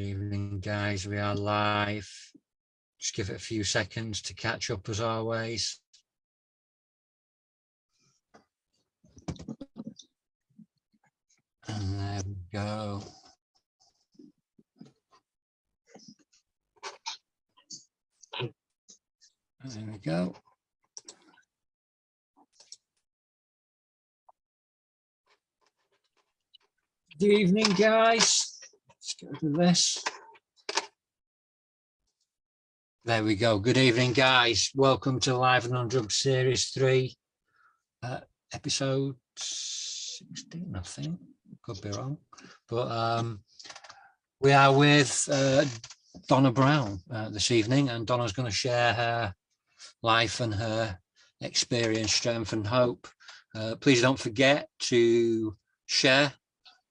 evening, guys. We are live. Just give it a few seconds to catch up as always. And there we go. There we go. Good evening, guys. Let's go to this. There we go. Good evening, guys. Welcome to Live and Undrugged Series 3, episode 16, I think. Could be wrong. But we are with Donna Brown this evening, and Donna's going to share her life and her experience, strength and hope. Please don't forget to share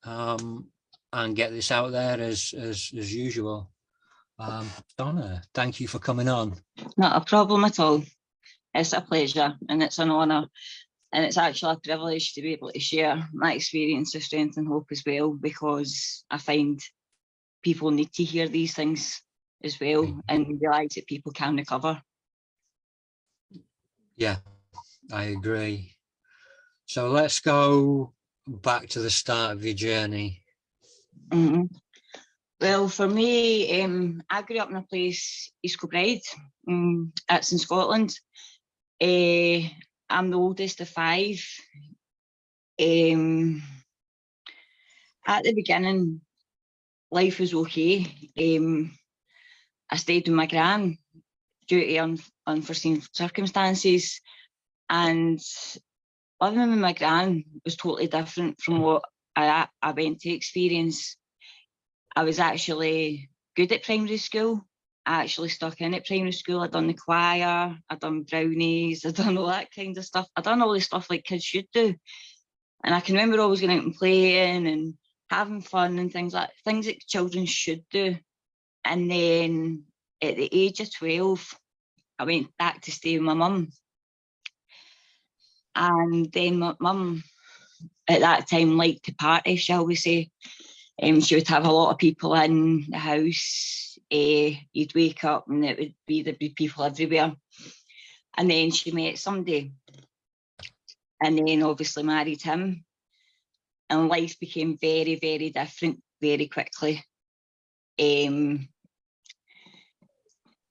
and get this out there as usual. Donna, thank you for coming on. Not a problem at all. It's a pleasure and it's an honour, and it's actually a privilege to be able to share my experience of strength and hope as well, because I find people need to hear these things as well and realise that people can recover. Yeah, I agree. So let's go back to the start of your journey. Well, for me, I grew up in a place, East Kilbride. It's in Scotland. I'm the oldest of 5. At the beginning, life was okay. I stayed with my gran due to unforeseen circumstances, and living with my gran was totally different from what I went to experience. I was actually good at primary school. I actually stuck in at primary school. I'd done the choir, I'd done brownies, I'd done all that kind of stuff. I'd done all the stuff like kids should do. And I can remember always going out and playing and having fun and things that children should do. And then at the age of 12, I went back to stay with my mum. And then my mum at that time liked to party, shall we say. She would have a lot of people in the house. You'd wake up and there'd be people everywhere. And then she met somebody, and then obviously married him. And life became very, very different very quickly.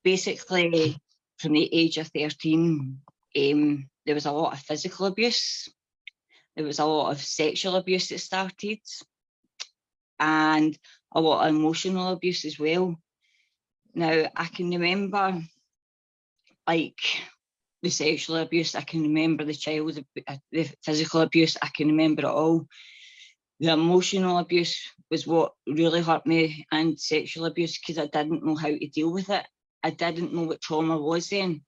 Basically, from the age of 13, there was a lot of physical abuse. There was a lot of sexual abuse that started, and a lot of emotional abuse as well. Now, I can remember, like, the sexual abuse, I can remember the physical abuse, I can remember it all. The emotional abuse was what really hurt me, and sexual abuse, because I didn't know how to deal with it. I didn't know what trauma was then.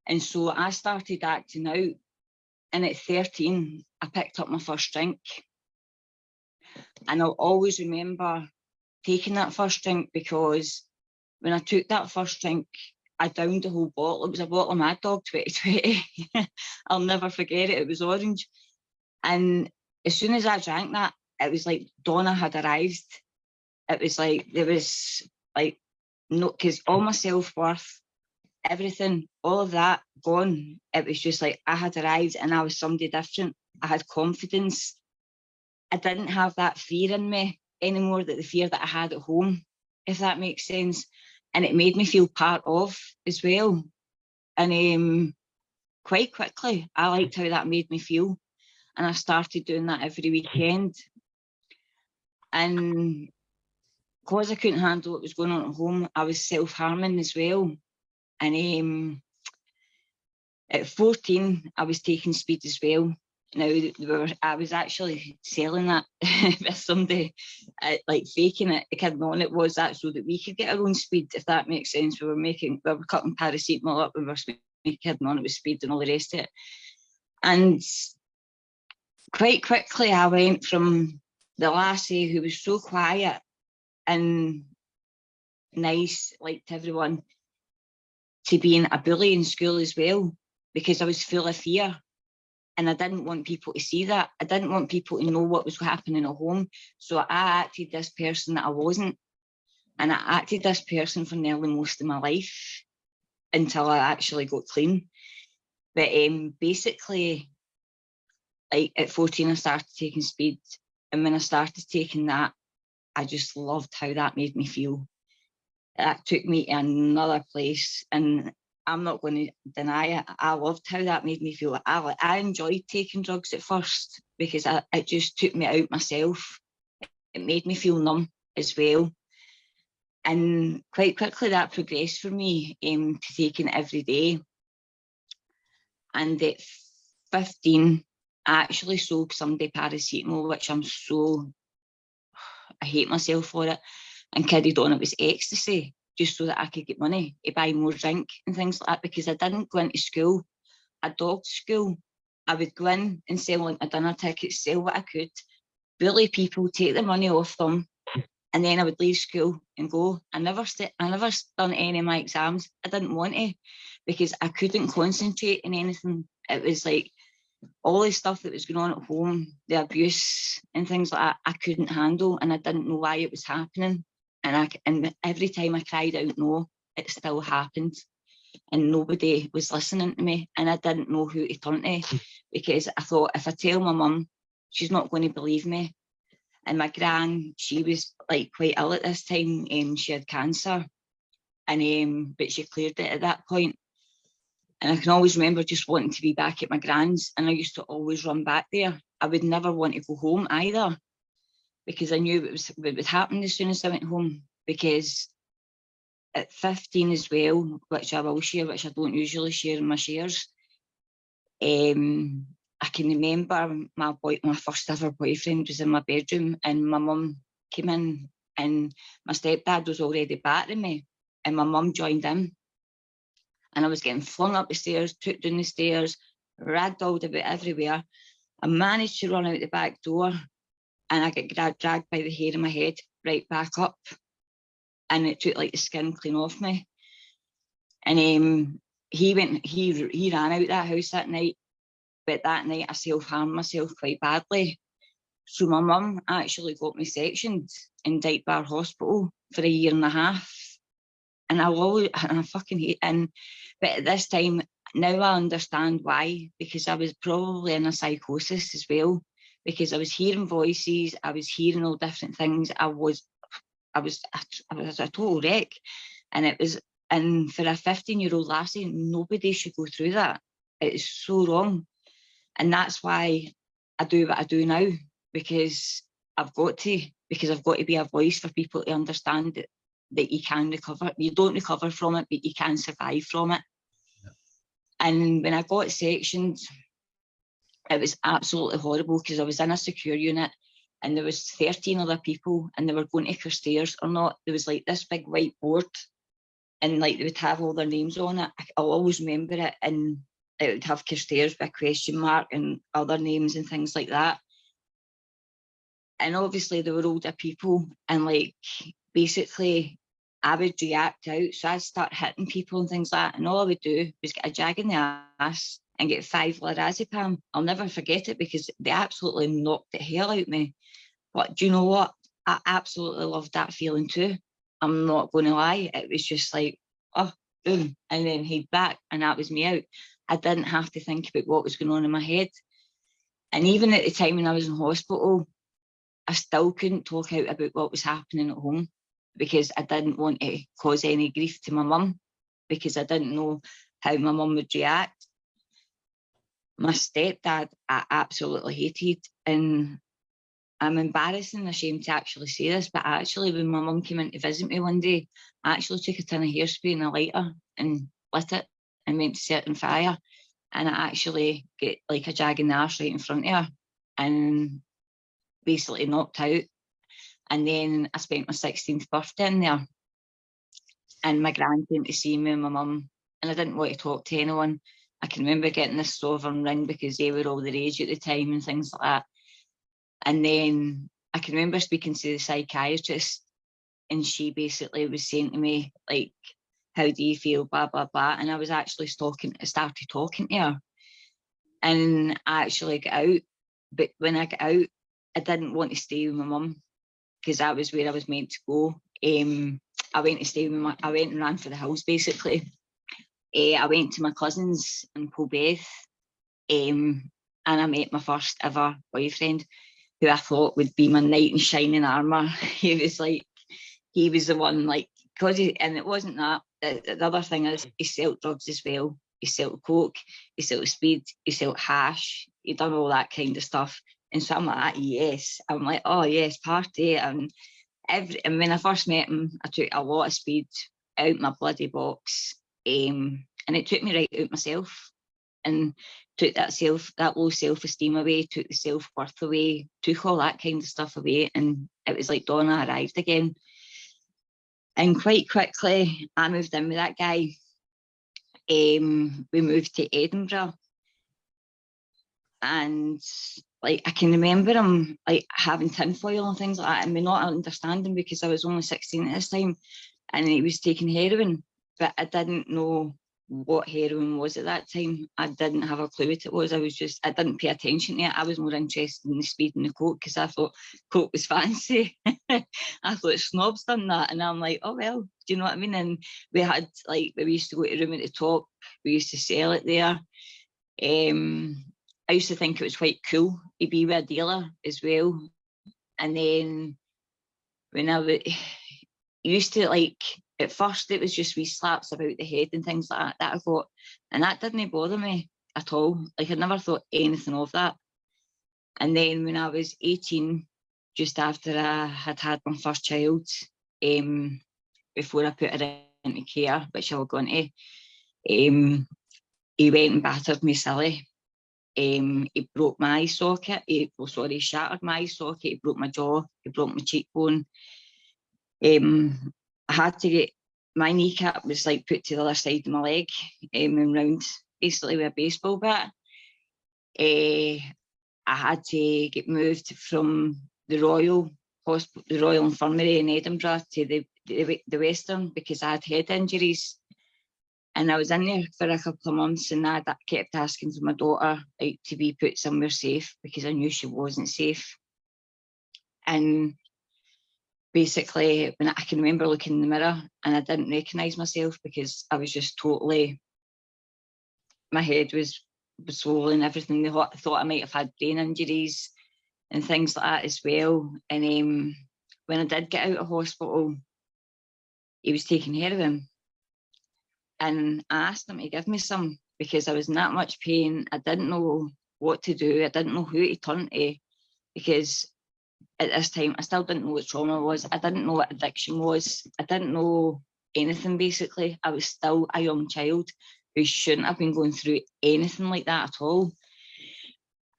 And so I started acting out, and at 13, I picked up my first drink. And I'll always remember taking that first drink, because when I took that first drink, I downed the whole bottle. It was a bottle of Mad Dog 2020. I'll never forget it. It was orange. And as soon as I drank that, it was like Donna had arrived. It was like, there was like, no, because all my self-worth, everything, all of that gone. It was just like I had arrived and I was somebody different. I had confidence. I didn't have that fear in me anymore, the fear that I had at home, if that makes sense. And it made me feel part of as well. And quite quickly, I liked how that made me feel. And I started doing that every weekend. And because I couldn't handle what was going on at home, I was self-harming as well. And at 14, I was taking speed as well. Now, I was actually selling that with somebody, like faking it. The kid knowing it was that so that we could get our own speed, if that makes sense. We were cutting paracetamol up, and we were making kid knowing it was speed and all the rest of it. And quite quickly, I went from the lassie who was so quiet and nice, liked everyone, to being a bully in school as well, because I was full of fear. And I didn't want people to see that. I didn't want people to know what was happening at home. So I acted this person that I wasn't. And I acted this person for nearly most of my life until I actually got clean. But basically, like at 14, I started taking speed. And when I started taking that, I just loved how that made me feel. That took me to another place. And I'm not going to deny it. I loved how that made me feel. I enjoyed taking drugs at first because it just took me out myself. It made me feel numb as well. And quite quickly that progressed for me to taking it every day. And at 15, I actually sold somebody paracetamol, which I hate myself for it, and carried on it was ecstasy, just so that I could get money to buy more drink and things like that, because I didn't go into school. I dogged school. I would go in and sell like a dinner ticket, sell what I could, bully people, take the money off them, and then I would leave school and go. I never done any of my exams. I didn't want to, because I couldn't concentrate in anything. It was like all the stuff that was going on at home, the abuse and things like that, I couldn't handle, and I didn't know why it was happening. And every time I cried out no, it still happened, and nobody was listening to me, and I didn't know who to turn to, because I thought if I tell my mum, she's not going to believe me. And my gran, she was like quite ill at this time. She had cancer, and but she cleared it at that point. And I can always remember just wanting to be back at my gran's, and I used to always run back there. I would never want to go home either, because I knew it would happen as soon as I went home. Because at 15 as well, which I will share, which I don't usually share in my shares, I can remember my first ever boyfriend was in my bedroom, and my mum came in, and my stepdad was already battering me, and my mum joined in. And I was getting flung up the stairs, took down the stairs, ragdolled about everywhere. I managed to run out the back door, and I got dragged by the hair of my head right back up, and it took like the skin clean off me. And he ran out that house that night, but that night I self-harmed myself quite badly. So my mum actually got me sectioned in Dyke Bar Hospital for a year and a half. And I fucking hate it. But at this time, now I understand why, because I was probably in a psychosis as well, because I was hearing voices, I was hearing all different things. I was a total wreck. And for a 15-year-old lassie, nobody should go through that. It is so wrong. And that's why I do what I do now, because I've got to be a voice for people to understand that you can recover. You don't recover from it, but you can survive from it. Yeah. And when I got sectioned, it was absolutely horrible, because I was in a secure unit, and there was 13 other people, and they were going to Carstairs or not. There was like this big white board, and like they would have all their names on it. I'll always remember it, and it would have Carstairs with a question mark and other names and things like that. And obviously they were older people, and like basically I would react out. So I'd start hitting people and things like that, and all I would do was get a jag in the ass and get 5 lorazepam. I'll never forget it, because they absolutely knocked the hell out of me. But do you know what? I absolutely loved that feeling too. I'm not going to lie. It was just like, oh, boom, and then he'd back, and that was me out. I didn't have to think about what was going on in my head. And even at the time when I was in hospital, I still couldn't talk out about what was happening at home, because I didn't want to cause any grief to my mum, because I didn't know how my mum would react. My stepdad, I absolutely hated, and I'm embarrassed and ashamed to actually say this, but actually when my mum came in to visit me one day, I actually took a tin of hairspray and a lighter and lit it and went to set it on fire, and I actually get like a jag in the arse right in front of her and basically knocked out. And then I spent my 16th birthday in there, and my gran came to see me and my mum, and I didn't want to talk to anyone. I can remember getting this sovereign ring, because they were all their age at the time and things like that. And then I can remember speaking to the psychiatrist, and she basically was saying to me, like, how do you feel, blah, blah, blah. And I was actually started talking to her. And I actually got out. But when I got out, I didn't want to stay with my mum, because that was where I was meant to go. I went to stay with I went and ran for the house basically. I went to my cousin's in Polbeth, and I met my first ever boyfriend, who I thought would be my knight in shining armour. He was the one, like, because and it wasn't that. The other thing is, he sold drugs as well. He sold coke, he sold speed, he sold hash. He done all that kind of stuff. And so I'm like, yes. I'm like, oh yes, party. And when I first met him, I took a lot of speed out my bloody box, and it took me right out myself, and took that low self-esteem away, took the self-worth away, took all that kind of stuff away, and it was like Donna arrived again. And quite quickly, I moved in with that guy. We moved to Edinburgh, and like I can remember him like having tinfoil and things like that, and me not understanding because I was only 16 at this time, and he was taking heroin, but I didn't know what heroin was at that time. I didn't have a clue what it was. I didn't pay attention to it. I was more interested in the speed and the coke because I thought coke was fancy. I thought snobs done that, and I'm like, oh well, do you know what I mean? And we had we used to go to a room at the top. We used to sell it there. I used to think it was quite cool to be with a dealer as well. And then when I used to at first it was just wee slaps about the head and things like that I thought, and that didn't bother me at all. Like I never thought anything of that. And then when I was 18, just after I had had my first child, before I put her into care, which I will go into, he went and battered me silly. He broke my eye socket. He shattered my eye socket. He broke my jaw. He broke my cheekbone. I had to get my kneecap was put to the other side of my leg, and round basically with a baseball bat. I had to get moved from the Royal Infirmary in Edinburgh to the Western because I had head injuries. And I was in there for a couple of months, and I kept asking for my daughter to be put somewhere safe because I knew she wasn't safe. And basically, when I can remember looking in the mirror and I didn't recognise myself because I was just totally, my head was swollen, everything. They thought I might have had brain injuries and things like that as well. And when I did get out of hospital, he was taking heroin. And I asked him to give me some because I was in that much pain. I didn't know what to do. I didn't know who to turn to because at this time, I still didn't know what trauma was. I didn't know what addiction was. I didn't know anything, basically. I was still a young child who shouldn't have been going through anything like that at all.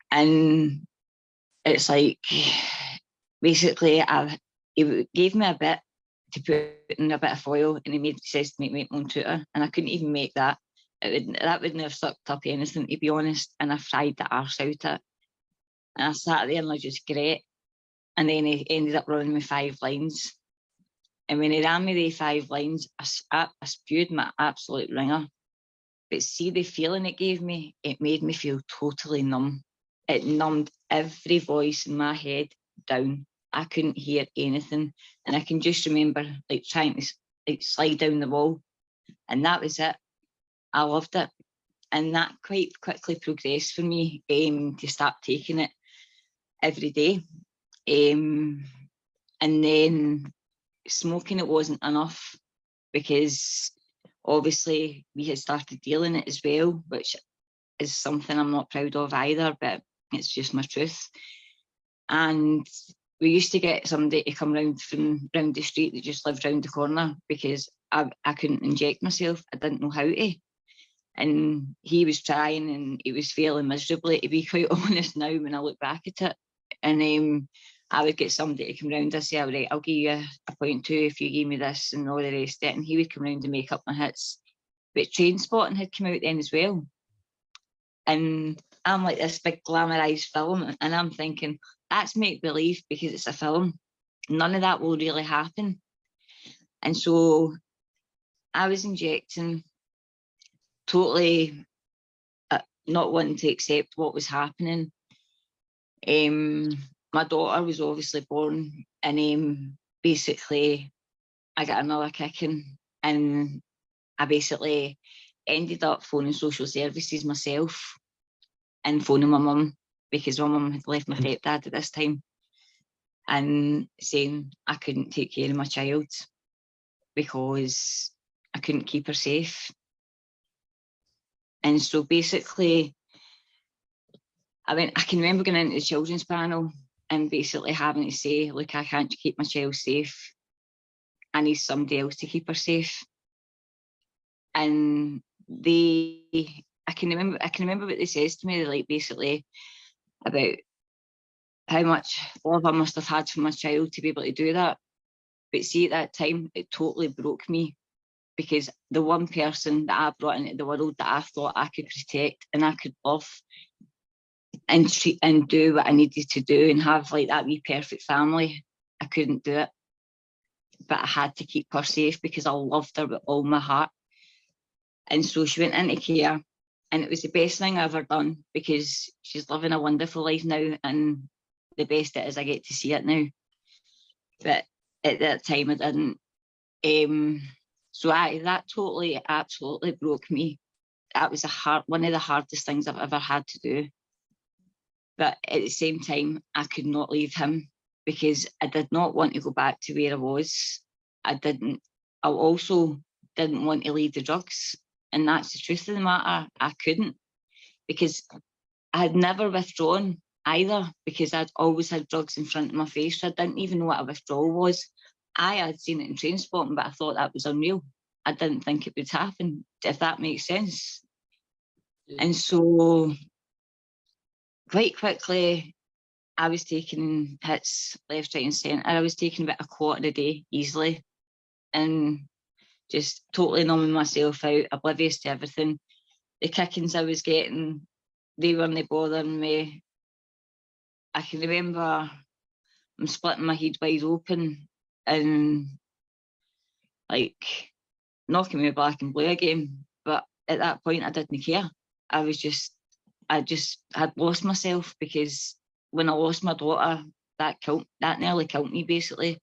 And it's basically, he gave me a bit to put in a bit of foil, and he says to make my own tutor, and I couldn't even make that. That wouldn't have sucked up anything, to be honest, and I fried the arse out it. And I sat there and I just great. And then he ended up running me 5 lines. And when he ran me the 5 lines, I spewed my absolute ringer. But see the feeling it gave me, it made me feel totally numb. It numbed every voice in my head down. I couldn't hear anything. And I can just remember trying to slide down the wall. And that was it. I loved it. And that quite quickly progressed for me to start taking it every day. And then smoking, it wasn't enough because obviously we had started dealing it as well, which is something I'm not proud of either, but it's just my truth. And we used to get somebody to come round from round the street that just lived round the corner because I couldn't inject myself. I didn't know how to. And he was trying and he was failing miserably, to be quite honest now when I look back at it. And I would get somebody to come round. I'd say, all right, I'll give you a 0.2 if you give me this and all the rest of it. And he would come round and make up my hits. But Trainspotting had come out then as well. And I'm like this big glamorized film, and I'm thinking, that's make-believe because it's a film. None of that will really happen. And so I was injecting, totally not wanting to accept what was happening. My daughter was obviously born, and basically I got another kicking, and I basically ended up phoning social services myself and phoning my mum, because my mum had left my stepdad at this time, and saying I couldn't take care of my child because I couldn't keep her safe. And so basically, I can remember going into the children's panel and basically having to say, look, I can't keep my child safe. I need somebody else to keep her safe. And I can remember what they says to me, like basically about how much love I must have had for my child to be able to do that. But see, at that time, it totally broke me, because the one person that I brought into the world that I thought I could protect and I could love and treat and do what I needed to do and have like that wee perfect family, I couldn't do it. But I had to keep her safe because I loved her with all my heart. And so she went into care, and it was the best thing I ever done, because she's living a wonderful life now, and the best it is, I get to see it now. But at that time I didn't. So that totally, absolutely broke me. That was one of the hardest things I've ever had to do. But at the same time, I could not leave him, because I did not want to go back to where I was. I also didn't want to leave the drugs. And that's the truth of the matter. I couldn't, because I had never withdrawn either, because I'd always had drugs in front of my face. So I didn't even know what a withdrawal was. I had seen it in Trainspotting, but I thought that was unreal. I didn't think it would happen, if that makes sense. Yeah. And so quite quickly, I was taking hits left, right and centre. I was taking about a quarter a day easily, and just totally numbing myself out, oblivious to everything. The kickings I was getting, they weren't bothering me. I can remember I'm splitting my head wide open and like knocking me black and blue again. But at that point, I didn't care. I just had lost myself, because when I lost my daughter, that nearly killed me, basically.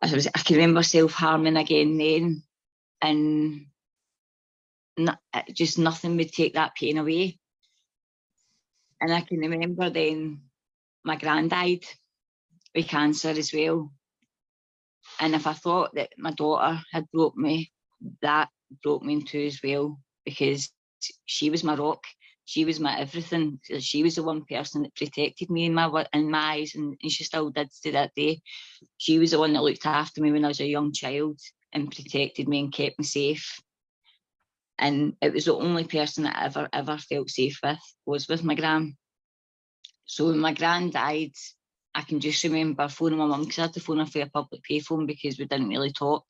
I can remember self-harming again then, and just nothing would take that pain away. And I can remember then my gran died with cancer as well. And if I thought that my daughter had broke me, that broke me in two as well, because she was my rock. She was my everything. She was the one person that protected me in my eyes, and she still did to that day. She was the one that looked after me when I was a young child and protected me and kept me safe. And it was the only person that I ever felt safe with my gran. So when my gran died, I can just remember phoning my mum, because I had to phone her for a public payphone, because we didn't really talk,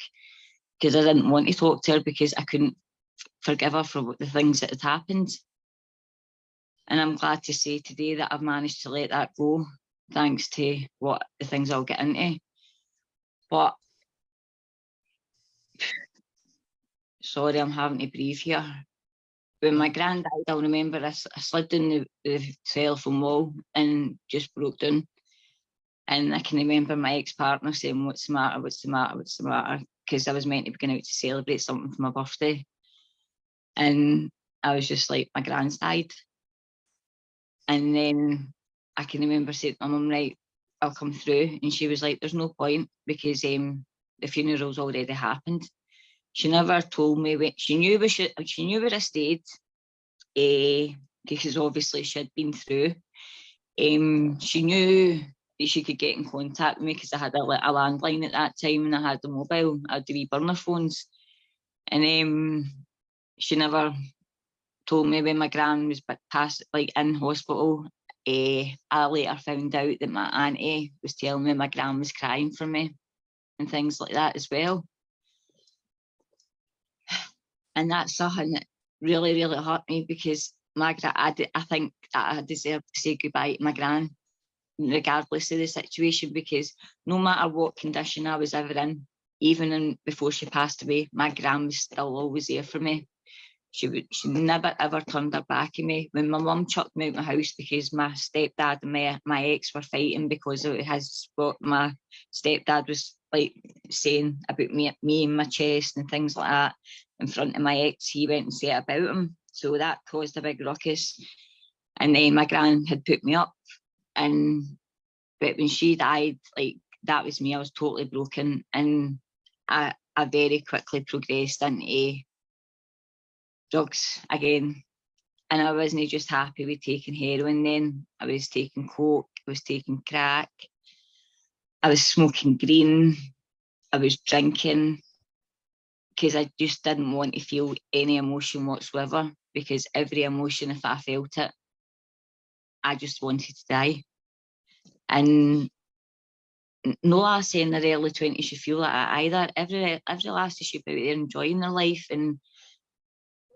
because I didn't want to talk to her, because I couldn't forgive her for the things that had happened. And I'm glad to say today that I've managed to let that go, thanks to what the things I'll get into. But sorry, I'm having to breathe here. When my gran died, I'll remember I slid down the telephone wall and just broke down. And I can remember my ex-partner saying, what's the matter, what's the matter, what's the matter? Because I was meant to be going out to celebrate something for my birthday. And I was just like, my gran's died. And then I can remember saying to my mum, right, I'll come through. And she was like, there's no point, because the funeral's already happened. She never told me when. She knew where I stayed, because obviously she had been through. She knew that she could get in contact with me, because I had a landline at that time, and I had the mobile. I had the wee burner phones. And she never told me when my gran was in hospital. I later found out that my auntie was telling me my gran was crying for me and things like that as well. And that's something that really, really hurt me, because I think that I deserve to say goodbye to my gran, regardless of the situation, because no matter what condition I was ever in, even before she passed away, my gran was still always there for me. She never ever turned her back on me. When my mum chucked me out my house because my stepdad and my ex were fighting because of what my stepdad was like saying about me and my chest and things like that in front of my ex, he went and said about him. So that caused a big ruckus. And then my gran had put me up, but when she died, like, that was me. I was totally broken, and I very quickly progressed into drugs again. And I wasn't just happy with taking heroin then. I was taking coke, I was taking crack, I was smoking green, I was drinking, because I just didn't want to feel any emotion whatsoever, because every emotion, if I felt it, I just wanted to die. And no lassie in their early 20s should feel like that either. Every lassie should be out there enjoying their life and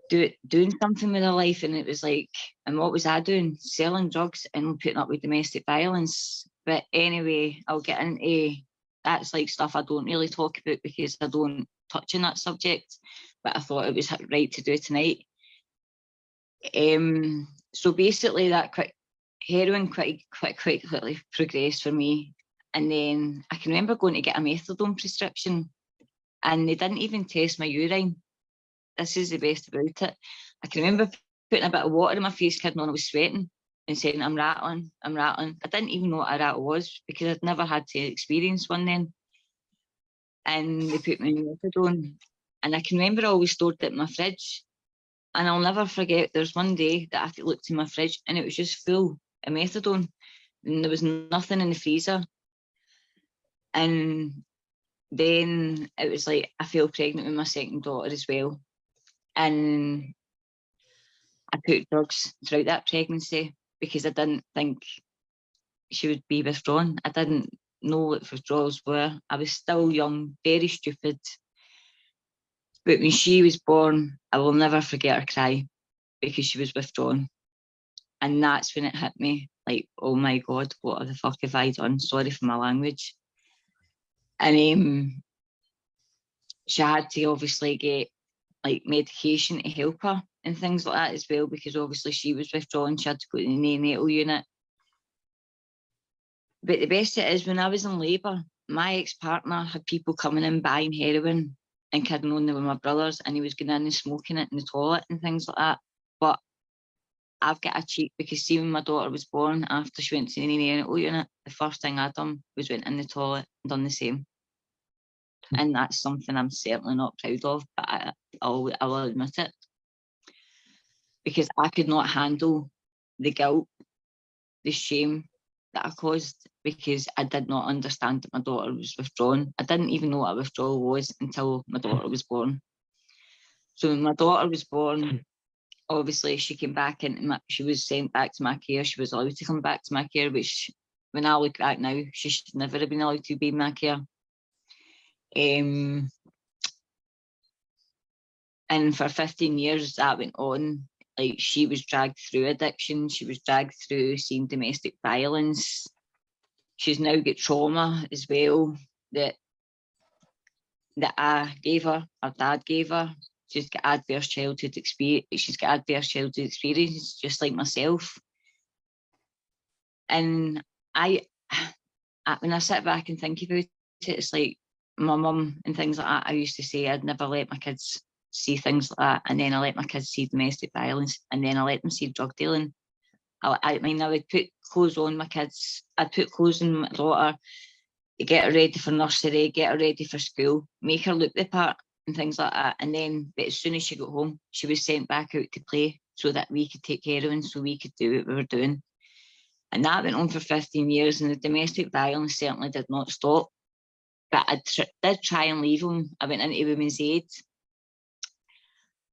doing something with their life. And it was like, and what was I doing? Selling drugs and putting up with domestic violence. But anyway, I'll get into, that's like stuff I don't really talk about because I don't touch on that subject, but I thought it was right to do tonight. So basically that heroin quite quickly progressed for me. And then I can remember going to get a methadone prescription and they didn't even test my urine. This is the best about it. I can remember putting a bit of water in my face, kidding on I was sweating and saying, I'm rattling. I didn't even know what a rattle was because I'd never had to experience one then. And they put me in methadone. And I can remember I always stored it in my fridge. And I'll never forget, there's one day that I looked in my fridge and it was just full of methadone. And there was nothing in the freezer. And then it was like I fell pregnant with my second daughter as well. And I took drugs throughout that pregnancy because I didn't think she would be withdrawn. I didn't know what withdrawals were. I was still young, very stupid. But when she was born, I will never forget her cry because she was withdrawn. And that's when it hit me, like, oh my God, what the fuck have I done? Sorry for my language. And she had to obviously get like medication to help her and things like that as well, because obviously she was withdrawn. She had to go to the neonatal unit. But the best it is, when I was in labour, my ex-partner had people coming in buying heroin and kidding on them with my brothers, and he was going in and smoking it in the toilet and things like that. But I've got a cheat because see, when my daughter was born, after she went to the neonatal unit, the first thing I done was went in the toilet and done the same. And that's something I'm certainly not proud of, but I will admit it. Because I could not handle the guilt, the shame that I caused, because I did not understand that my daughter was withdrawn. I didn't even know what a withdrawal was until my daughter was born. So when my daughter was born, obviously she came back into she was sent back to my care. She was allowed to come back to my care, which when I look back now, she should never have been allowed to be in my care. And for 15 years that went on. Like, she was dragged through addiction. She was dragged through seeing domestic violence. She's now got trauma as well that I gave her dad gave her. She's got adverse childhood experience. Just like myself. And when I sit back and think about it, it's like my mum and things like that. I used to say I'd never let my kids see things like that, and then I let my kids see domestic violence, and then I let them see drug dealing. I mean, I would put clothes on my kids. I'd put clothes on my daughter, get her ready for nursery, get her ready for school, make her look the part and things like that. And then, but as soon as she got home, she was sent back out to play so that we could take heroin, so we could do what we were doing. And that went on for 15 years, and the domestic violence certainly did not stop. But I did try and leave him. I went into women's aid,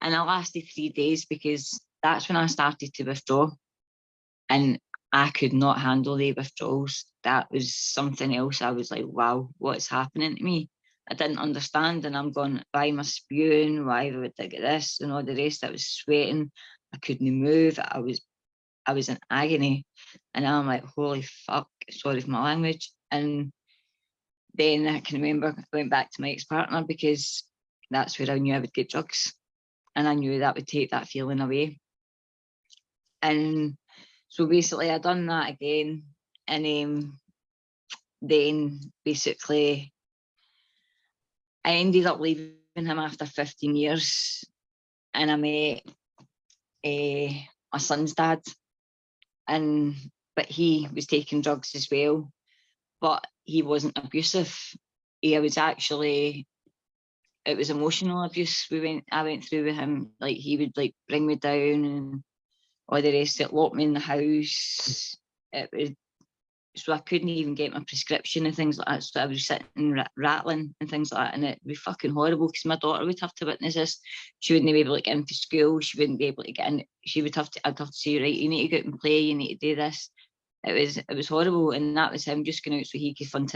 and I lasted 3 days because that's when I started to withdraw. And I could not handle the withdrawals. That was something else. I was like, wow, what's happening to me? I didn't understand. And I'm going, why am I spewing? Why would I get this? And all the rest. I was sweating. I couldn't move. I was in agony. And I'm like, holy fuck, sorry for my language. And then I can remember I went back to my ex-partner because that's where I knew I would get drugs. and I knew that would take that feeling away. And so basically I done that again, and then basically I ended up leaving him after 15 years, and I met my son's dad, but he was taking drugs as well, but he wasn't abusive. It was emotional abuse I went through with him. Like, he would like bring me down and all the rest of it, lock me in the house. So I couldn't even get my prescription and things like that. So I was sitting rattling and things like that, and it'd be fucking horrible because my daughter would have to witness this. She wouldn't be able to get into school. She wouldn't be able to get in. I'd have to say, right, you need to go out and play. You need to do this. It was horrible, and that was him just going out so he could find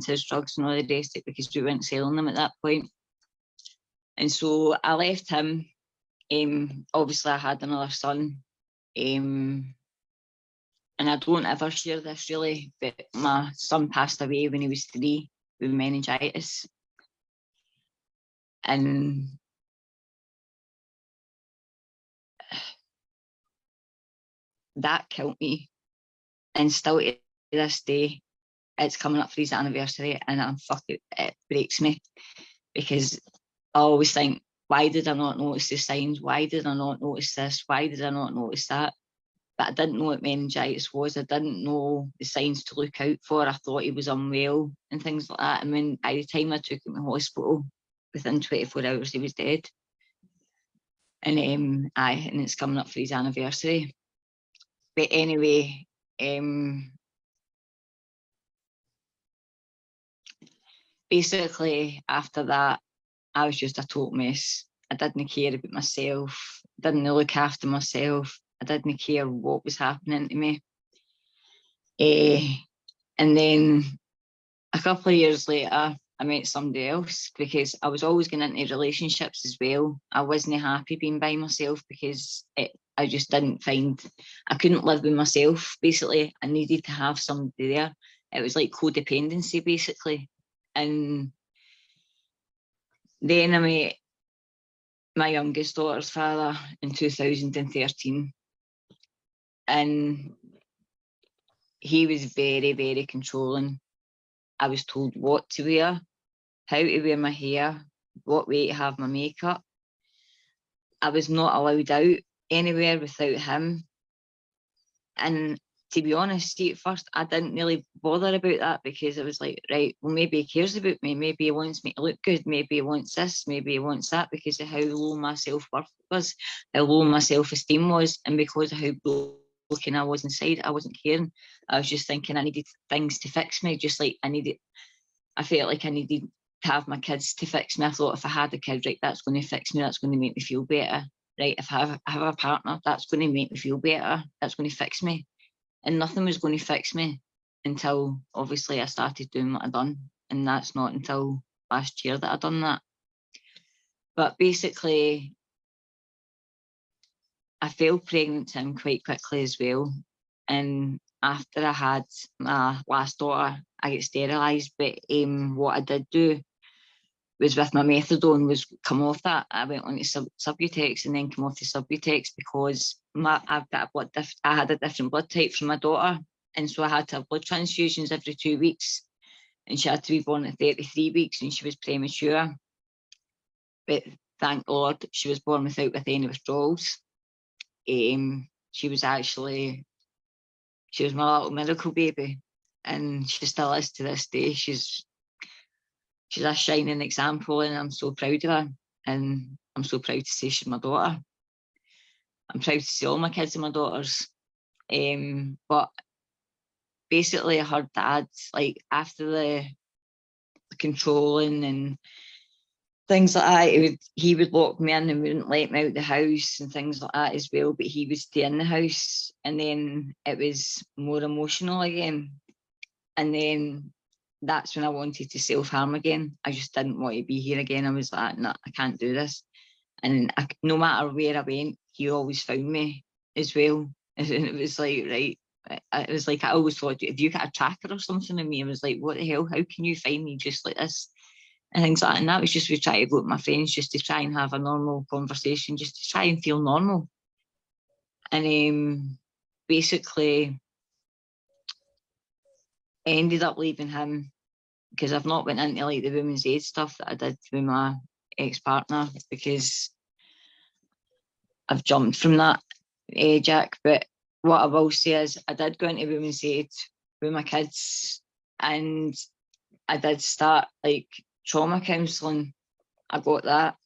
his drugs and all the rest of it, because we weren't selling them at that point. And so I left him. Obviously, I had another son. And I don't ever share this really, but my son passed away when he was 3 with meningitis. And that killed me. And still to this day, it's coming up for his anniversary, and it breaks me, because I always think, why did I not notice the signs? Why did I not notice this? Why did I not notice that? But I didn't know what meningitis was. I didn't know the signs to look out for. I thought he was unwell and things like that. And when by the time I took him to hospital, within 24 hours he was dead. And and it's coming up for his anniversary. But anyway, basically after that, I was just a total mess. I didn't care about myself. Didn't look after myself. I didn't care what was happening to me. And then a couple of years later, I met somebody else, because I was always going into relationships as well. I wasn't happy being by myself, because I just didn't find, I couldn't live with myself, basically. I needed to have somebody there. It was like codependency, basically. And then I met my youngest daughter's father in 2013. And he was very, very controlling. I was told what to wear, how to wear my hair, what way to have my makeup. I was not allowed out anywhere without him. And to be honest, at first I didn't really bother about that, because I was like, right, well, maybe he cares about me. Maybe he wants me to look good. Maybe he wants this. Maybe he wants that, because of how low my self-worth was, how low my self-esteem was, and because of how broken I was inside. I wasn't caring. I was just thinking I needed things to fix me, just like I felt like I needed to have my kids to fix me. I thought, if I had a kid, right, that's going to fix me. That's going to make me feel better. Right, if I have a partner, that's going to make me feel better. That's going to fix me. And nothing was going to fix me until, obviously, I started doing what I'd done. And that's not until last year that I'd done that. But basically, I fell pregnant to him quite quickly as well. And after I had my last daughter, I get sterilised. But what I did do was, with my methadone, was come off that. I went on to Subutex, and then come off the Subutex, because I had a different blood type from my daughter. And so I had to have blood transfusions every 2 weeks. And she had to be born at 33 weeks, and she was premature. But thank Lord, she was born with any withdrawals. She was my little miracle baby, and she still is to this day. She's a shining example, and I'm so proud of her. And I'm so proud to say she's my daughter. I'm proud to see all my kids and my daughters. But basically, her dad, like, after the controlling and things like that, he would lock me in and wouldn't let me out the house and things like that as well. But he would stay in the house, and then it was more emotional again. And then that's when I wanted to self-harm again. I just didn't want to be here again. I was like, no, I can't do this. And no matter where I went, he always found me as well. And it was like, right, it was like, I always thought, if you got a tracker or something of me, I was like, what the hell? How can you find me just like this? and things like that. And that was just we try to go with my friends just to try and have a normal conversation, just to try and feel normal. And basically ended up leaving him because I've not went into like the women's aid stuff that I did with my ex-partner, because I've jumped from that, Jack. But what I will say is I did go into women's aid with my kids, and I did start like trauma counselling. I got that.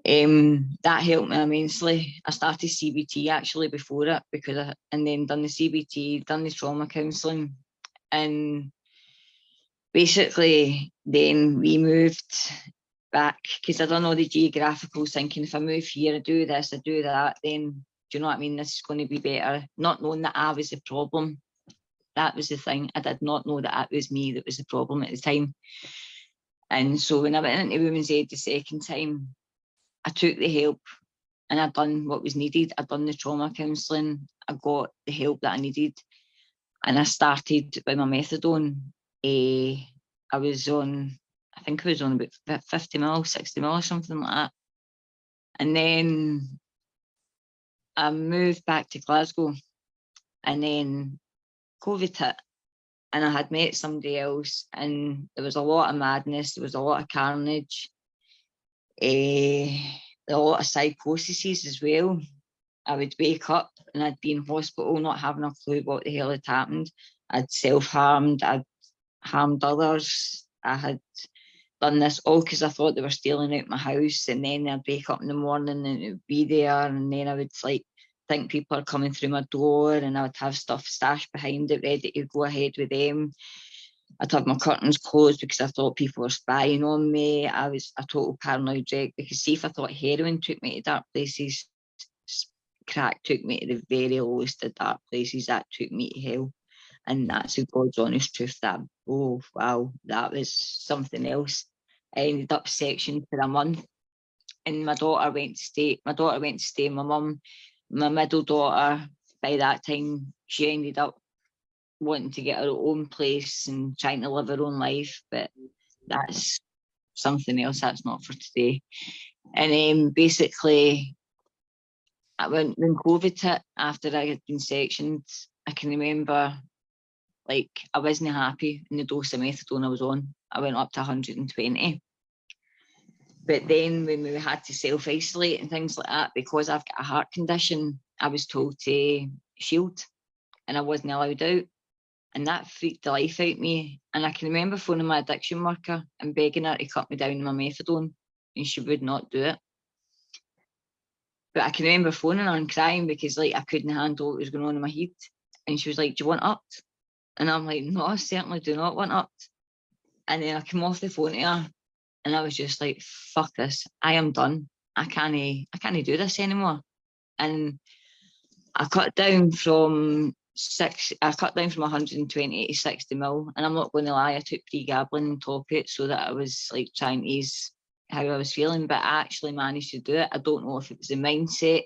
That helped me immensely. I started CBT actually before it, and then done the CBT, done the trauma counselling, and basically then we moved back because I done all the geographical thinking. If I move here, I do this, I do that, then do you know what I mean? This is going to be better. Not knowing that I was the problem. That was the thing. I did not know that it was me that was the problem at the time. And so when I went into women's aid the second time, I took the help and I'd done what was needed. I'd done the trauma counselling. I got the help that I needed. And I started with my methadone. I was on, I think I was on about 50 mil, 60 mil or something like that. And then I moved back to Glasgow, and then COVID hit, and I had met somebody else, and there was a lot of madness, there was a lot of carnage, a lot of psychoses as well. I would wake up and I'd be in hospital not having a clue what the hell had happened. I'd self-harmed, I'd harmed others, I had done this all because I thought they were stealing out my house, and then I'd wake up in the morning and it would be there, and then I would like think people are coming through my door, and I would have stuff stashed behind it ready to go ahead with them. I'd have my curtains closed because I thought people were spying on me. I was a total paranoid wreck, because see, if I thought heroin took me to dark places, crack took me to the very lowest of dark places. That took me to hell. And that's the God's honest truth. That, oh wow, that was something else. I ended up sectioned for a month, and my daughter went to stay with my mum. My middle daughter, by that time, she ended up wanting to get her own place and trying to live her own life, but that's something else. That's not for today. And basically, when COVID hit, after I had been sectioned, I can remember, like, I wasn't happy in the dose of methadone I was on. I went up to 120. But then when we had to self-isolate and things like that, because I've got a heart condition, I was told to shield, and I wasn't allowed out. And that freaked the life out of me. And I can remember phoning my addiction worker and begging her to cut me down on my methadone, and she would not do it. But I can remember phoning her and crying because, like, I couldn't handle what was going on in my head. And she was like, "Do you want upped?" And I'm like, "No, I certainly do not want upped." And then I came off the phone to her, and I was just like, "Fuck this! I am done. I can't do this anymore." And I cut down from 120 to 60 mil. And I'm not going to lie, I took pregabalin on top of it so that I was like trying to ease how I was feeling, but I actually managed to do it. I don't know if it was the mindset,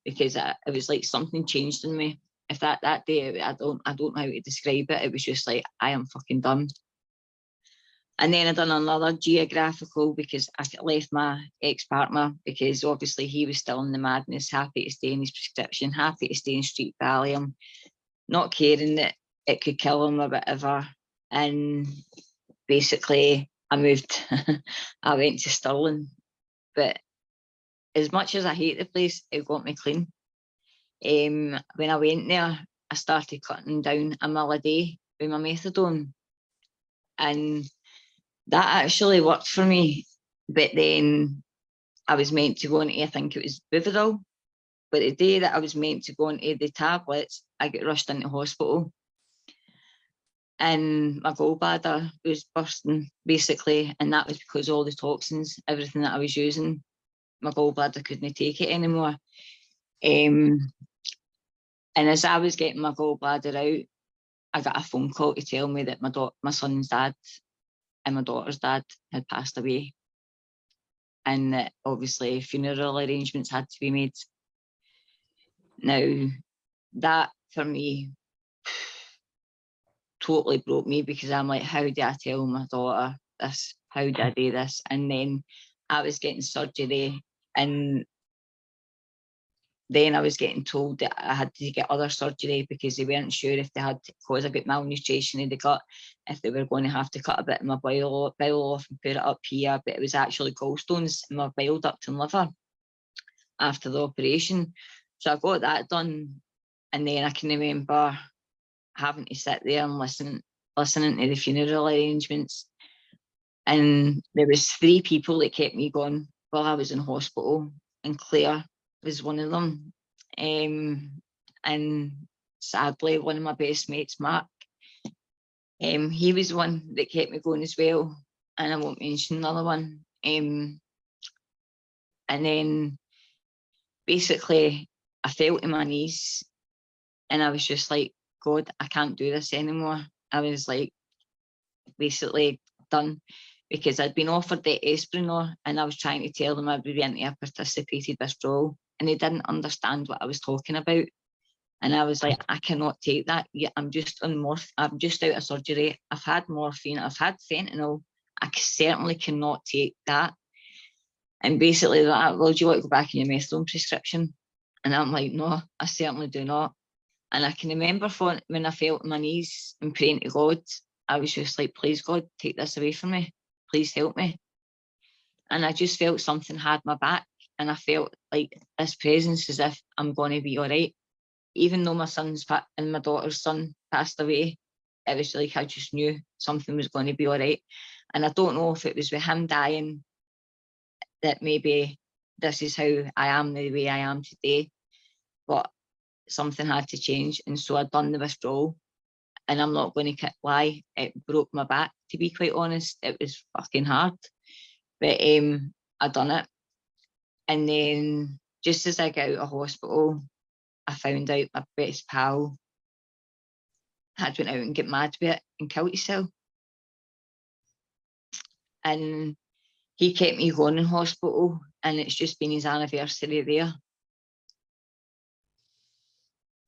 because it was like something changed in me. If that day, I don't know how to describe it. It was just like, I am fucking done. And then I done another geographical because I left my ex-partner, because obviously he was still in the madness, happy to stay in his prescription, happy to stay in street Valium, not caring that it could kill him or whatever. And basically I moved, I went to Stirling. But as much as I hate the place, it got me clean. When I went there, I started cutting down a mil a day with my methadone. And that actually worked for me. But then I was meant to go into, I think it was Suicidal. But the day that I was meant to go into the tablets, I got rushed into hospital. And my gallbladder was bursting, basically. And that was because all the toxins, everything that I was using, my gallbladder couldn't take it anymore. And as I was getting my gallbladder out, I got a phone call to tell me that my son's dad and my daughter's dad had passed away. And that obviously funeral arrangements had to be made. Now, that for me totally broke me, because I'm like, how do I tell my daughter this? How do I do this? And then I was getting surgery, and then I was getting told that I had to get other surgery because they weren't sure if they had to, because I got malnutrition in the gut, if they were going to have to cut a bit of my bile off and put it up here. But it was actually gallstones in my bile duct and liver after the operation. So I got that done. And then I can remember having to sit there and listening to the funeral arrangements. And there was 3 people that kept me going while I was in hospital, and Claire was one of them. And sadly, one of my best mates, Mark, he was one that kept me going as well. And I won't mention another one. And then basically I fell to my knees, and I was just like, God, I can't do this anymore. I was like, basically done, because I'd been offered the Esprinor, and I was trying to tell them I would be into a participated withdrawal, and they didn't understand what I was talking about. And I was like, I cannot take that. Yeah, I'm just on I'm just out of surgery. I've had morphine. I've had fentanyl. I certainly cannot take that. And basically, they're like, well, do you want to go back in your methadone prescription? And I'm like, no, I certainly do not. And I can remember when I fell on my knees and praying to God, I was just like, please, God, take this away from me. Please help me. And I just felt something had my back, and I felt like this presence, as if I'm going to be all right. Even though my son's and my daughter's son passed away, it was like I just knew something was going to be all right. And I don't know if it was with him dying that maybe this is how I am the way I am today, but something had to change. And so I'd done the withdrawal, and I'm not going to lie, it broke my back, to be quite honest. It was fucking hard, but I done it. And then just as I got out of hospital, I found out my best pal had went out and get mad with it and killed himself. And he kept me going in hospital, and it's just been his anniversary there.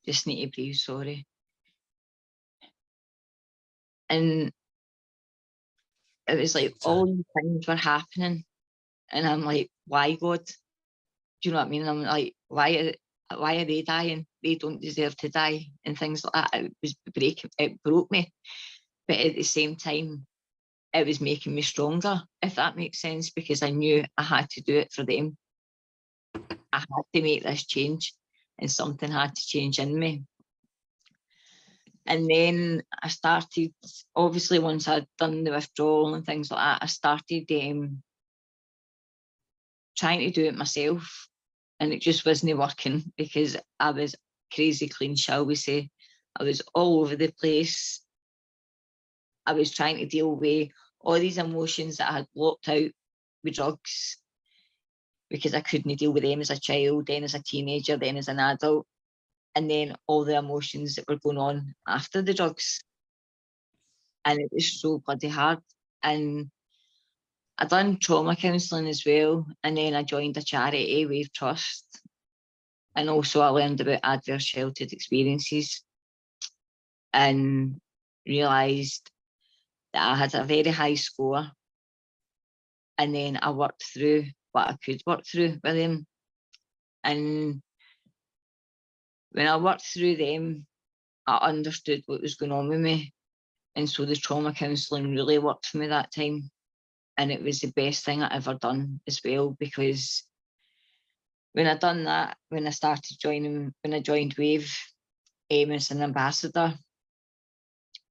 Just need to breathe, sorry. And it was like all these things were happening, and I'm like, why, God? Do you know what I mean? I'm like, why are they dying? They don't deserve to die, and things like that. It broke me, but at the same time, it was making me stronger, if that makes sense, because I knew I had to do it for them. I had to make this change, and something had to change in me. And then I started, obviously, once I'd done the withdrawal and things like that, I started trying to do it myself, and it just wasn't working because I was crazy clean, shall we say. I was all over the place. I was trying to deal with all these emotions that I had blocked out with drugs, because I couldn't deal with them as a child, then as a teenager, then as an adult, and then all the emotions that were going on after the drugs. And it was so bloody hard. And I done trauma counselling as well, and then I joined a charity, Wave Trust, and also I learned about adverse childhood experiences and realised that I had a very high score, and then I worked through what I could work through with them. And when I worked through them, I understood what was going on with me, and so the trauma counselling really worked for me that time. And it was the best thing I ever done as well, because when I done that, when I joined Wave as an ambassador,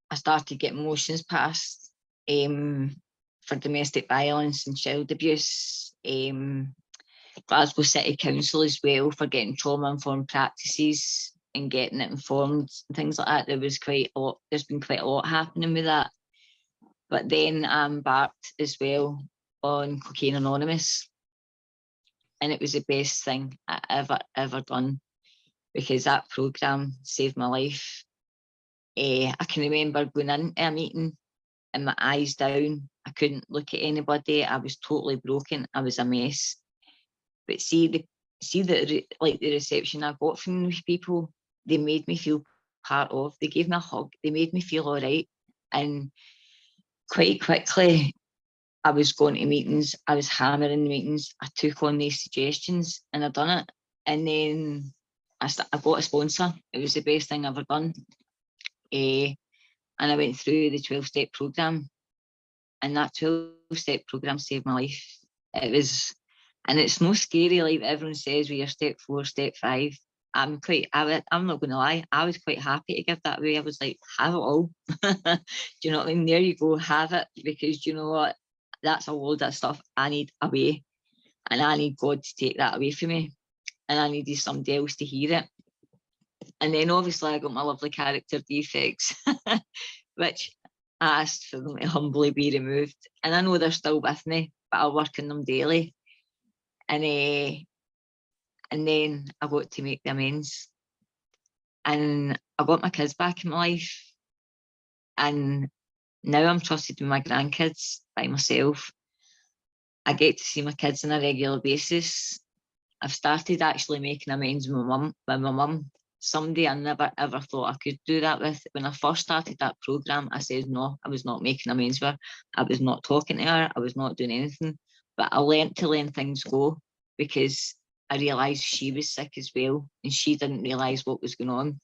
I started getting motions passed for domestic violence and child abuse. Glasgow City Council as well for getting trauma-informed practices and getting it informed and things like that. There's been quite a lot happening with that. But then I embarked as well on Cocaine Anonymous, and it was the best thing I ever done, because that programme saved my life. I can remember going into a meeting and my eyes down. I couldn't look at anybody. I was totally broken. I was a mess. But the reception I got from these people, they made me feel part of. They gave me a hug. They made me feel all right. And quite quickly, I was going to meetings, I was hammering the meetings, I took on these suggestions and I done it. And then I got a sponsor. It was the best thing I've ever done. And I went through the 12-step program, and that 12-step program saved my life. It was, and it's no scary like everyone says with your step 4, step 5. I'm not going to lie, I was quite happy to give that away. I was like, have it all. Do you know what I mean? There you go, have it, because you know what? That's a load of stuff I need away, and I need God to take that away from me, and I needed somebody else to hear it. And then obviously I got my lovely character defects, which I asked for them to humbly be removed. And I know they're still with me, but I work on them daily. And then I got to make the amends. And I got my kids back in my life. And now I'm trusted with my grandkids by myself. I get to see my kids on a regular basis. I've started actually making amends with my mum. Somebody I never ever thought I could do that with. When I first started that program, I said no, I was not making amends with her. I was not talking to her. I was not doing anything. But I learned to let things go, because I realised she was sick as well, and she didn't realise what was going on.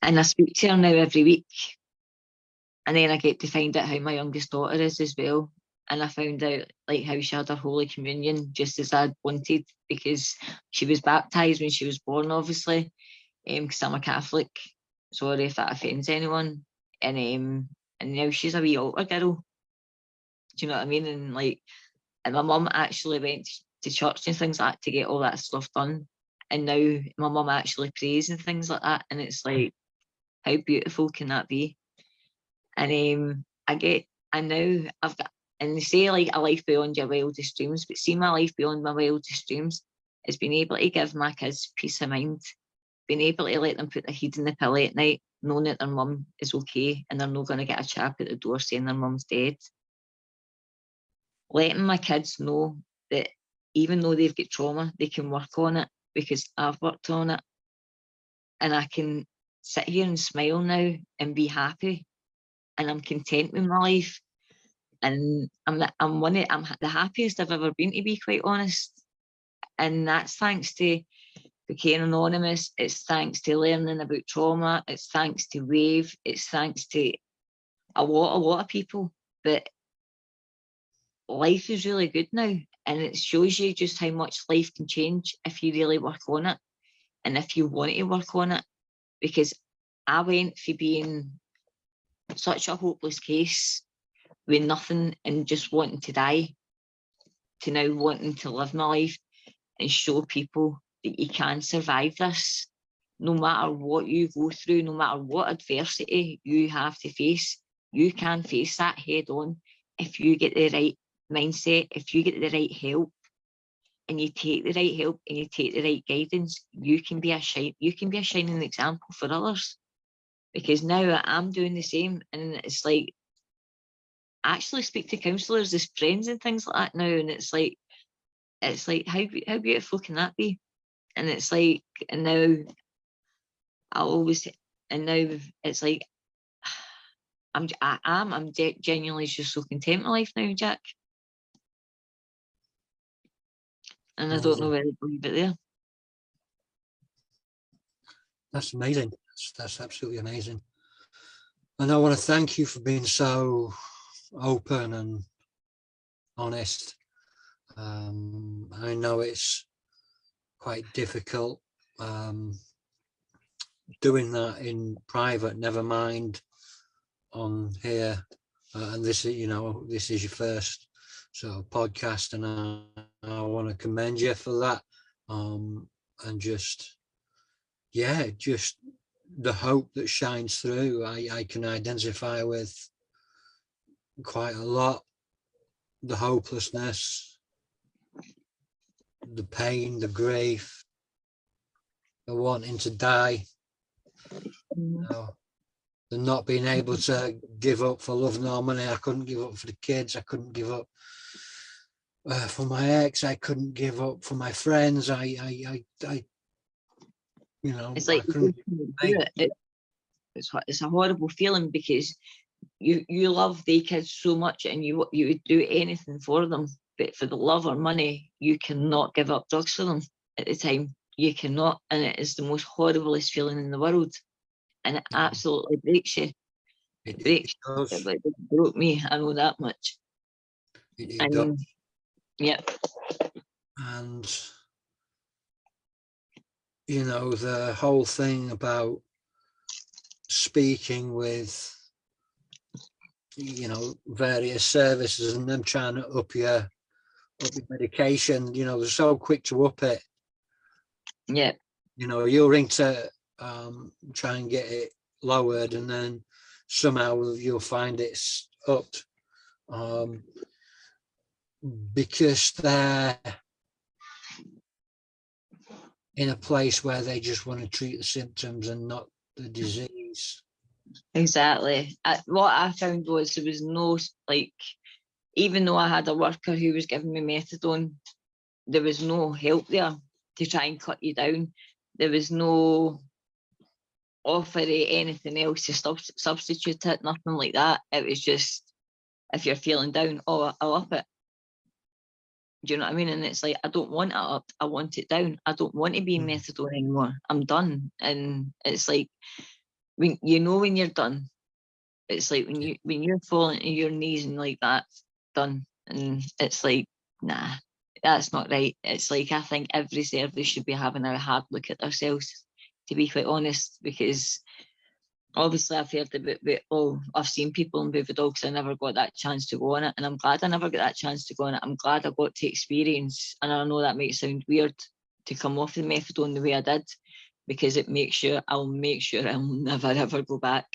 And I speak to her now every week. And then I get to find out how my youngest daughter is as well. And I found out like how she had her Holy Communion just as I'd wanted, because she was baptised when she was born, obviously, because I'm a Catholic. Sorry if that offends anyone. And now she's a wee altar girl. Do you know what I mean? And my mum actually went to church and things like that to get all that stuff done. And now my mum actually prays and things like that. And it's like, how beautiful can that be? And now I've got, and they say like a life beyond your wildest dreams, but see, my life beyond my wildest dreams is being able to give my kids peace of mind, being able to let them put their head in the pillow at night, knowing that their mum is okay and they're not going to get a chap at the door saying their mum's dead. Letting my kids know that even though they've got trauma, they can work on it, because I've worked on it, and I can sit here and smile now and be happy, and I'm content with my life. And I'm the happiest I've ever been, to be quite honest. And that's thanks to becoming anonymous. It's thanks to learning about trauma. It's thanks to Wave. It's thanks to a lot of people. But life is really good now, and it shows you just how much life can change if you really work on it, and if you want to work on it. Because I went from being such a hopeless case with nothing and just wanting to die, to now wanting to live my life and show people that you can survive this. No matter what you go through, no matter what adversity you have to face, you can face that head on if you get the right mindset, if you get the right help, and you take the right help and you take the right guidance. You can be a shining example for others. Because now I'm doing the same, and it's like, I actually speak to counsellors as friends and things like that now, and it's like how beautiful can that be? And it's like, and now it's like I'm genuinely just so content with life now, Jack. And I don't know where to leave it there. That's amazing. That's absolutely amazing. And I want to thank you for being so open and honest. I know it's quite difficult doing that in private, never mind on here. And this is your first sort of podcast, and I want to commend you for that. And just the hope that shines through, I can identify with quite a lot. The hopelessness, the pain, the grief, the wanting to die, the not being able to give up for love nor money. I couldn't give up for the kids. I couldn't give up for my ex. I couldn't give up for my friends. It's like it's a horrible feeling, because you love the kids so much, and you would do anything for them, but for the love or money, you cannot give up drugs for them at the time. You cannot, and it is the most horriblest feeling in the world, and it absolutely breaks you. It breaks. It broke me. I know that much. It does. Yeah. And you know, the whole thing about speaking with, you know, various services and them trying to up your medication, you know, they're so quick to up it. Yeah. You know, you'll ring to try and get it lowered, and then somehow you'll find it's upped, because they're in a place where they just want to treat the symptoms and not the disease. Exactly. What I found was there was no, like, even though I had a worker who was giving me methadone, there was no help there to try and cut you down. There was no offer of anything else to substitute it, nothing like that. It was just, if you're feeling down, oh, I'll up it. Do you know what I mean? And it's like, I don't want it up, I want it down. I don't want to be methadone anymore. I'm done. And it's like, when you know when you're done, it's like when you're falling to your knees and like that, done. And it's like, nah, that's not right. It's like, I think every service should be having a hard look at themselves, to be quite honest, because obviously I've heard about, I've seen people in Buvidal because I never got that chance to go on it, and I'm glad I never got that chance to go on it. I'm glad I got to experience, and I know that might sound weird to come off the methadone the way I did, because I'll make sure I'll never ever go back.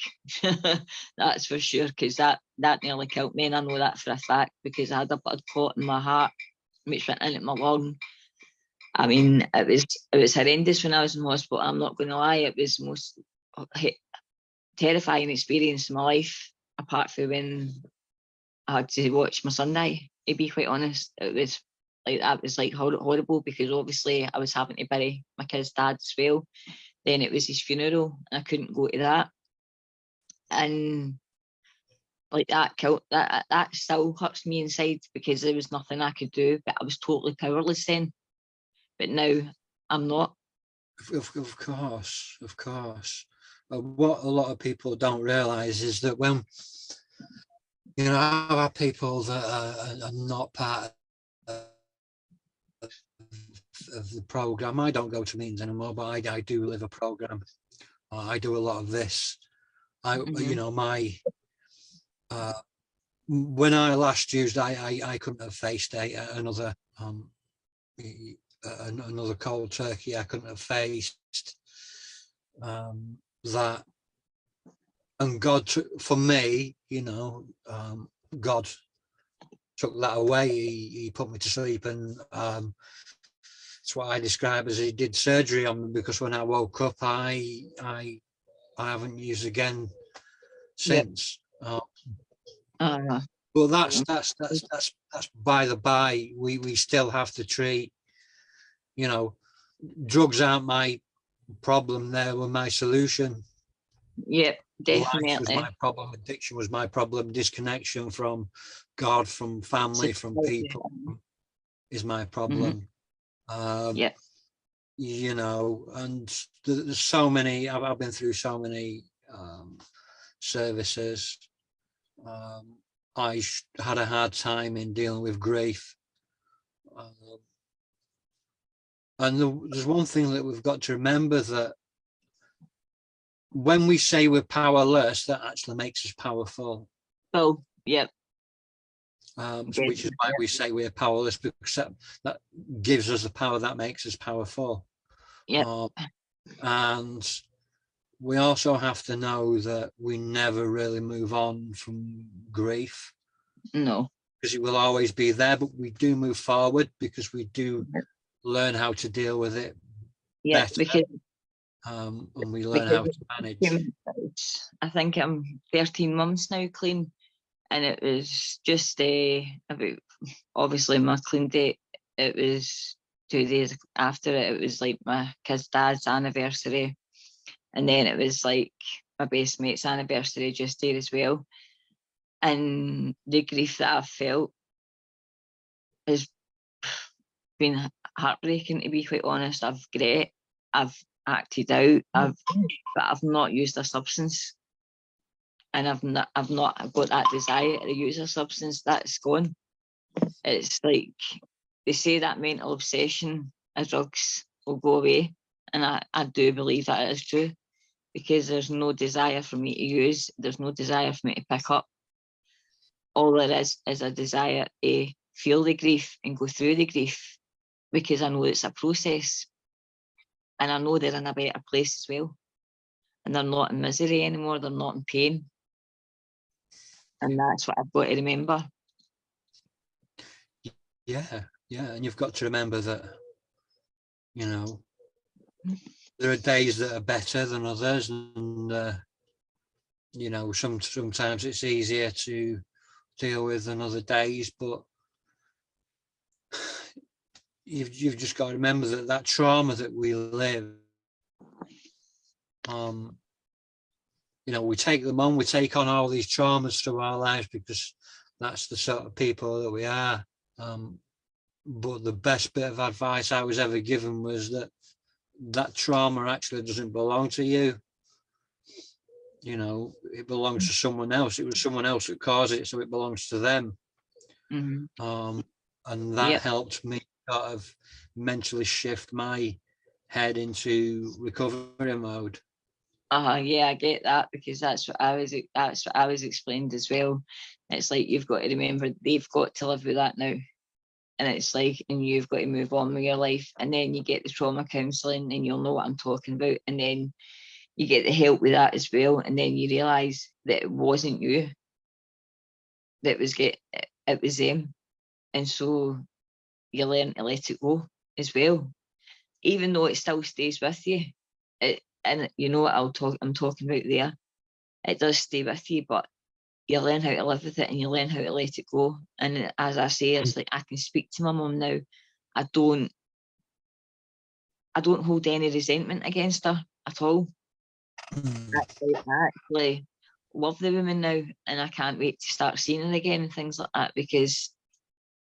That's for sure, because that nearly killed me, and I know that for a fact, because I had a blood clot in my heart which went into my lung. I mean, it was horrendous when I was in hospital. I'm not going to lie, it was the most terrifying experience in my life, apart from when I had to watch my son die, to be quite honest. It was like, that was like horrible, because obviously I was having to bury my kid's dad as well. Then it was his funeral and I couldn't go to that, and like that still hurts me inside, because there was nothing I could do, but I was totally powerless then. But now I'm not. Of course. What a lot of people don't realize is that when, you know, I have people that are not part of the program. I don't go to meetings anymore, but I do live a program. I do a lot of this. You know, when I last used, I couldn't have faced another cold turkey. I couldn't have faced that. And God, for me, you know, God took that away. He put me to sleep, and it's what I describe as he did surgery on me, because when I woke up, I haven't used again since. Yep. But that's by the by. We still have to treat. You know, drugs aren't my problem. They were my solution. Yep, definitely. Life was my problem. Addiction was my problem. Disconnection from God, from family, from people is my problem. Yeah. You know, and there's so many. I've been through so many services. I had a hard time in dealing with grief. And there's one thing that we've got to remember, that when we say we're powerless, that actually makes us powerful. Oh, yep. Which is why we say we're powerless, because that gives us the power that makes us powerful. Yeah. And we also have to know that we never really move on from grief. No. Because it will always be there, but we do move forward, because we do learn how to deal with it better. Because, and we learn how to manage. I think I'm 13 months now clean, and it was just about, obviously my clean date, it was 2 days after it. It was like my kid's dad's anniversary, and then it was like my best mate's anniversary just there as well. And the grief that I've felt has been heartbreaking, to be quite honest. I've grit, I've acted out, but I've not used a substance, and I've not got that desire to use a substance. That's gone. It's like they say that mental obsession of drugs will go away, and I do believe that is true, because there's no desire for me to use, there's no desire for me to pick up. All there is a desire to feel the grief and go through the grief, because I know it's a process, and I know they're in a better place as well, and they're not in misery anymore, they're not in pain, and that's what I've got to remember. Yeah, and you've got to remember that, you know, there are days that are better than others, and you know, sometimes it's easier to deal with than other days, but you've just got to remember that trauma that we live, you know, we take them on, we take on all these traumas through our lives because that's the sort of people that we are. But the best bit of advice I was ever given was that trauma actually doesn't belong to you. You know, it belongs to someone else. It was someone else that caused it, so it belongs to them. And that helped me sort of mentally shift my head into recovery mode. Yeah, I get that, because that's what I was explained as well. It's like, you've got to remember they've got to live with that now, and it's like, and you've got to move on with your life, and then you get the trauma counselling, and you'll know what I'm talking about, and then you get the help with that as well, and then you realise that it wasn't you that was it was them, and so you learn to let it go as well, even though it still stays with you. And you know what I'm talking about there. It does stay with you, but you learn how to live with it, and you learn how to let it go. And as I say, it's like, I can speak to my mum now. I don't hold any resentment against her at all. I actually love the woman now, and I can't wait to start seeing her again and things like that, because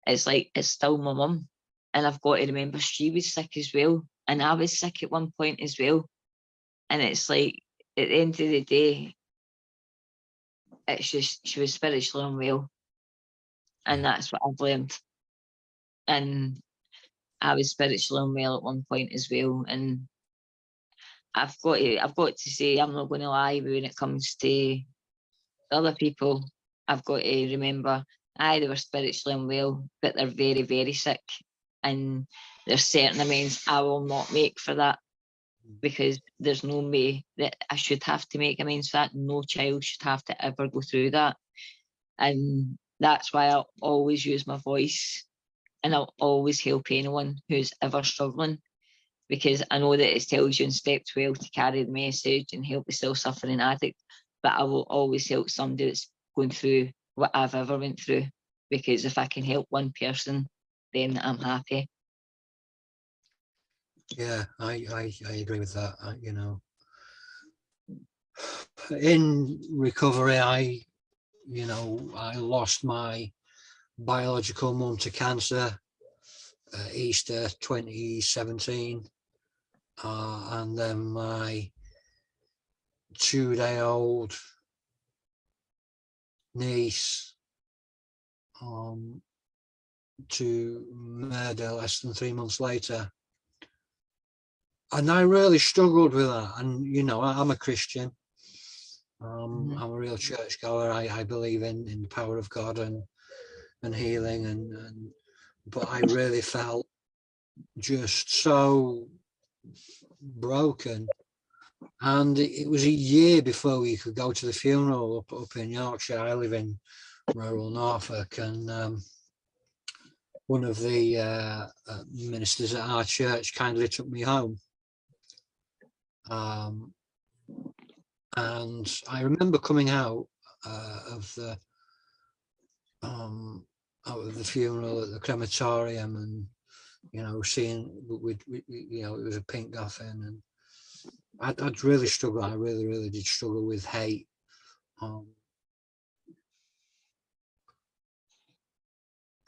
it's like, it's still my mum. And I've got to remember she was sick as well, and I was sick at one point as well. And it's like, at the end of the day, it's just, she was spiritually unwell, and that's what I've learned. And I was spiritually unwell at one point as well, and I've got to say, I'm not going to lie, when it comes to other people, I've got to remember, they were spiritually unwell, but they're very, very sick, and there's certain amends I will not make for that, because there's no way that I should have to make amends for that. No child should have to ever go through that. And that's why I'll always use my voice, and I'll always help anyone who's ever struggling, because I know that it tells you in step 12 to carry the message and help the still-suffering addict, but I will always help somebody that's going through what I've ever went through, because if I can help one person, then I'm happy. Yeah, I agree with that. You know, in recovery, I lost my biological mum to cancer Easter 2017, and then my 2-day-old niece to murder less than 3 months later. And I really struggled with that. And, you know, I'm a Christian. I'm a real churchgoer. I believe in the power of God and healing. But I really felt just so broken. And it was a year before we could go to the funeral up in Yorkshire. I live in rural Norfolk, and one of the ministers at our church kindly took me home. And I remember coming out of the funeral at the crematorium, and you know, seeing you know, it was a pink coffin, and I'd really struggled. I really did struggle with hate.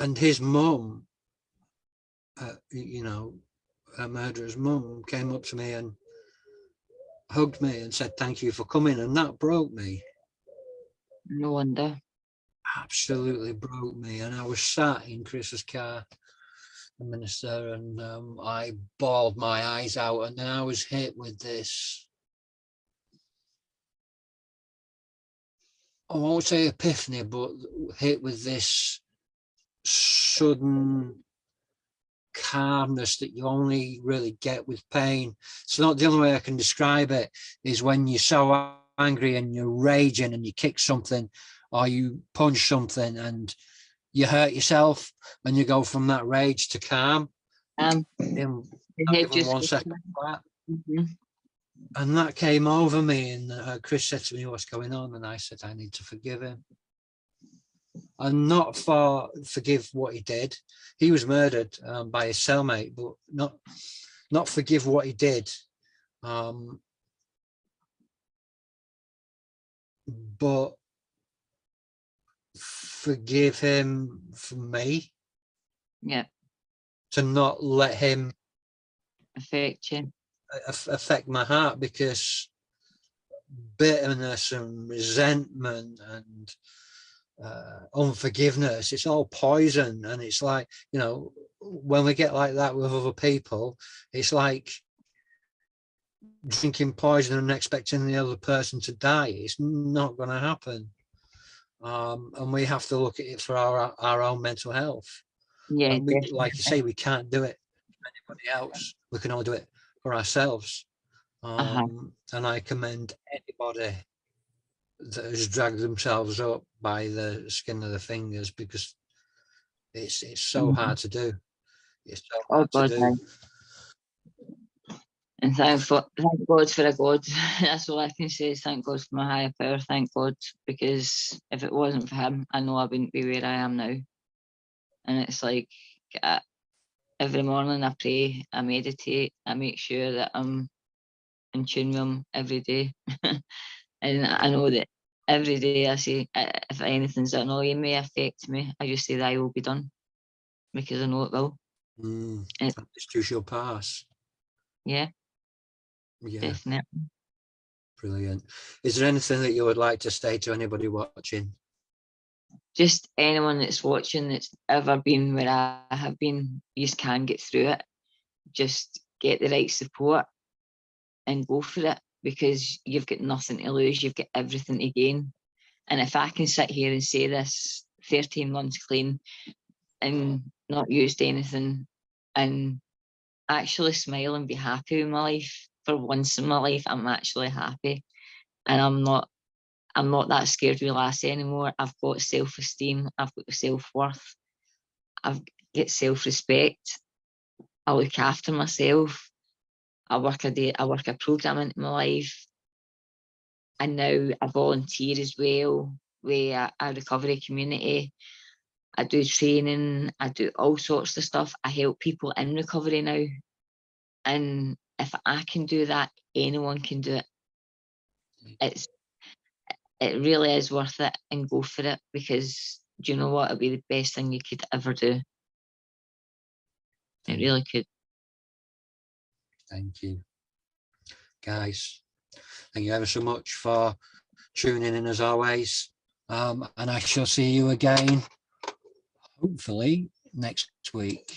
And his mum, you know, a murderer's mum, came up to me and hugged me and said, "Thank you for coming." And that broke me. No wonder. Absolutely broke me. And I was sat in Chris's car, the minister, and I bawled my eyes out. And then I was hit with this, I won't say epiphany, but hit with this sudden calmness that you only really get with pain. It's not the only way I can describe it is when you're so angry and you're raging and you kick something or you punch something and you hurt yourself and you go from that rage to calm in not even 1 second flat. And that came over me, and Chris said to me, "What's going on?" And I said, "I need to forgive him." And not forgive what he did. He was murdered by his cellmate, but not forgive what he did. But forgive him for me. Yeah. To not let him affect you, affect my heart, because bitterness and resentment and unforgiveness, it's all poison. And it's like, you know, when we get like that with other people, it's like drinking poison and expecting the other person to die. It's not going to happen. And we have to look at it for our own mental health. Yeah, we, like you say, we can't do it for anybody else. We can only do it for ourselves. And I commend anybody that has dragged themselves up by the skin of the fingers, because it's so hard to do. It's so hard to do. And thank God for a God. That's all I can say is thank God for my higher power. Thank God, because if it wasn't for him, I know I wouldn't be where I am now. And it's like every morning I pray, I meditate, I make sure that I'm in tune with him every day. And I know that every day I say, if anything's annoying me, affects me, I just say thy will be done, because I know it will. This too shall pass. Yeah. Yeah. Definitely. Brilliant. Is there anything that you would like to say to anybody watching? Just anyone that's watching that's ever been where I have been, you just can get through it. Just get the right support and go for it, because you've got nothing to lose, you've got everything to gain. And if I can sit here and say this 13 months clean and not used anything and actually smile and be happy with my life, for once in my life I'm actually happy, and I'm not that scared with lass anymore. I've got self-esteem, I've got self-worth, I've got self-respect, I look after myself, I work a program into my life, and now I volunteer as well with a recovery community. I do training, I do all sorts of stuff. I help people in recovery now. And if I can do that, anyone can do it. It really is worth it, and go for it, because do you know what? It'll be the best thing you could ever do. It really could. Thank you. Guys, thank you ever so much for tuning in as always. And I shall see you again, hopefully, next week.